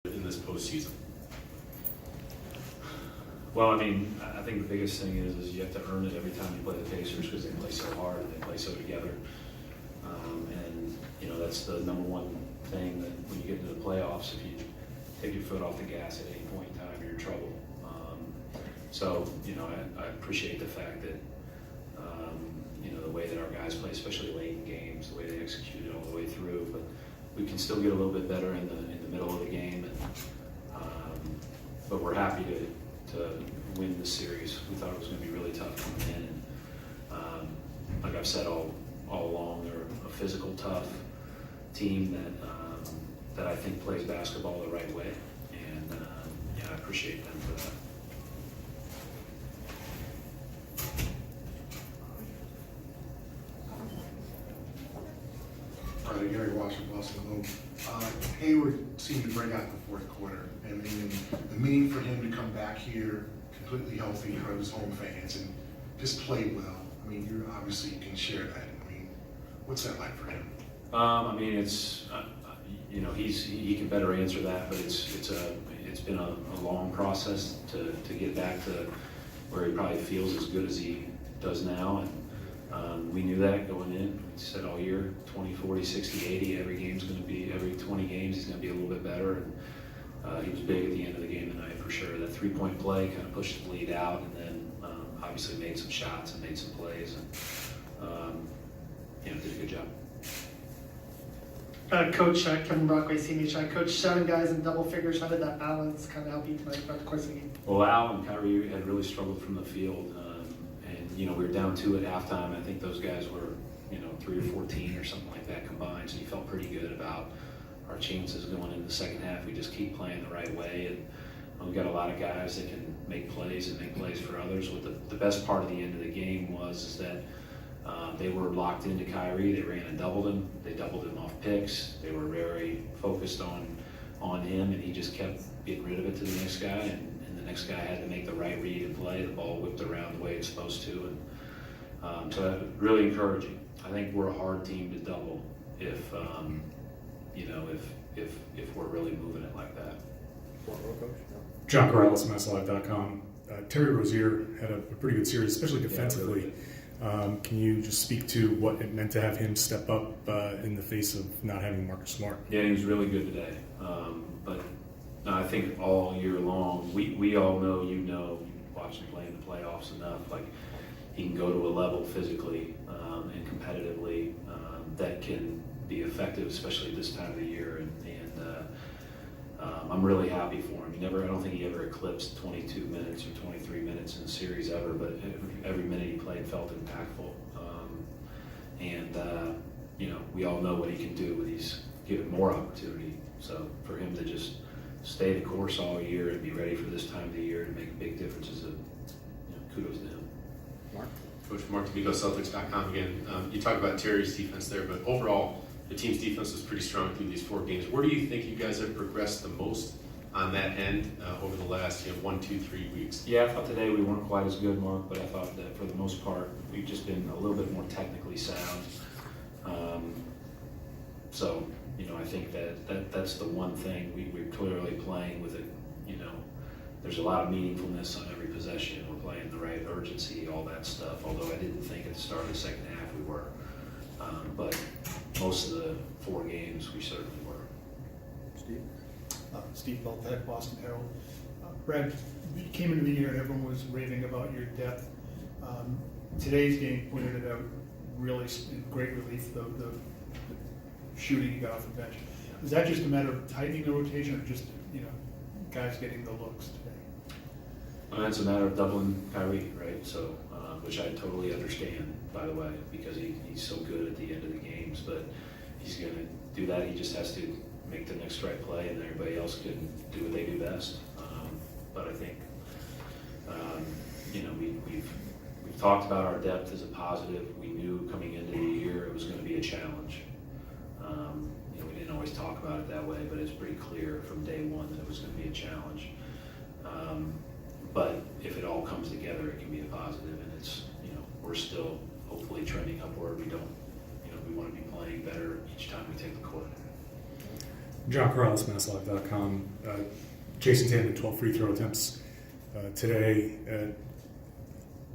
in this postseason? Well, I mean, I think the biggest thing is you have to earn it every time you play the Pacers because they play so hard and they play so together. And, you know, that's the number one thing that when you get into the playoffs, if you take your foot off the gas at any point in time, you're in trouble. So, you know, I appreciate the fact that, you know, the way that our guys play, especially late in games, the way they execute it all the way through. But we can still get a little bit better in the middle of the game. But we're happy to win this series. We thought it was going to be really tough coming in. And like I've said all along, they're a physical, tough team that I think plays basketball the right way. And yeah, I appreciate them for that. Gary Washington, Boston Globe. Hayward seemed to break out in the fourth quarter, and the meaning for him to come back here completely healthy in front of his home fans and just play well. I mean, you obviously can share that. I mean, what's that like for him? I mean, it's you know, he can better answer that, but it's been a long process to get back to where he probably feels as good as he does now. And we knew that going in. We said all year, 20, 40, 60, 80, every 20 games he's going to be a little bit better. And he was big at the end of the game tonight for sure. That three-point play kind of pushed the lead out, and then obviously made some shots and made some plays, and you know, did a good job. Coach Kevin Brockway, CMHI. Coach, 7 guys in double figures. How did that balance kind of help you tonight throughout the course of the game? Well, Al and Kyrie had really struggled from the field. And, you know, we were down 2 at halftime. I think those guys were, you know, 3 or 14 or something like that combined. So you felt pretty good about our chances going into the second half. We just keep playing the right way. And we've got a lot of guys that can make plays and make plays for others. What the best part of the end of the game was that they were locked into Kyrie. They ran and doubled him. They doubled him off picks. They were very focused on him, and he just kept getting rid of it to the next guy. And the next guy had to make the right read and play. The ball whipped around the way it's supposed to. And so that was really encouraging. I think we're a hard team to double if you know, if we're really moving it like that. John Corrales, MassLive.com. Terry Rozier had a pretty good series, especially defensively. Yeah, really. Can you just speak to what it meant to have him step up in the face of not having Marcus Smart? Yeah, he was really good today. But no, I think all year long, we all know, you know, watching him play in the playoffs enough, like he can go to a level physically and competitively that can be effective, especially this time of the year. And I'm really happy for him. I don't think he ever eclipsed 22 minutes or 23 minutes in the series ever, but every minute he played felt impactful. You know, we all know what he can do when he's given more opportunity. So for him to just stay the course all year and be ready for this time of the year to make a big difference is kudos to him. Mark? Coach Mark D'Amico, Celtics.com again. You talk about Terry's defense there, but overall, the team's defense was pretty strong through these 4 games. Where do you think you guys have progressed the most on that end over the last 1, 2, 3 weeks? Yeah, I thought today we weren't quite as good, Mark, but I thought that for the most part we've just been a little bit more technically sound. So, you know, I think that's the one thing we're clearly playing with it. You know, there's a lot of meaningfulness on every possession. We're playing the right urgency, all that stuff. Although I didn't think at the start of the second half we were, but most of the 4 games we certainly were. Steve? Steve Beltek, Boston Herald. Brad, you came into the year and everyone was raving about your depth. Today's game pointed it out really in great relief, the shooting you got off the bench. Is that just a matter of tightening the rotation or just, you know, guys getting the looks today? Well, it's a matter of doubling Kyrie, right? So, which I totally understand, by the way, because he's so good at the end of the games. But he's going to do that. He just has to make the next right play, and everybody else can do what they do best. But I think, you know, we've talked about our depth as a positive. We knew coming into the year it was going to be a challenge. You know, we didn't always talk about it that way, but it's pretty clear from day one that it was going to be a challenge. But if it all comes together, it can be a positive, and it's, you know, we're still hopefully trending upward. We want to be playing better each time we take the court. John Corrales, MassLive.com. Jason Tatum, 12 free throw attempts today.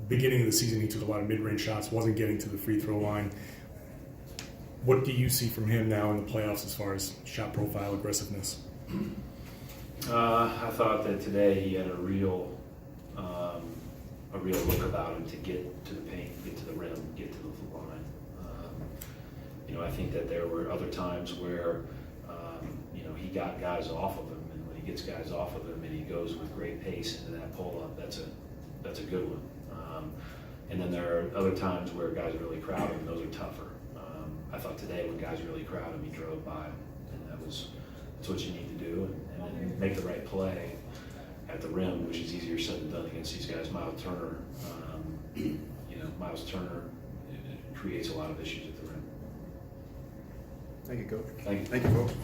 Beginning of the season, he took a lot of mid-range shots, wasn't getting to the free throw line. What do you see from him now in the playoffs as far as shot profile, aggressiveness? I thought that today he had a real look about him to get to the paint, get to the rim, get to the line. I think that there were other times where, he got guys off of him, and when he gets guys off of him and he goes with great pace into that pull-up, that's a good one. And then there are other times where guys really crowd him, and those are tougher. I thought today when guys really crowd him, he drove by him, and that's what you need to do, and make the right play at the rim, which is easier said than done against these guys. Miles Turner, creates a lot of issues at the rim. Thank you, Coach. Thank you. Thank you, folks.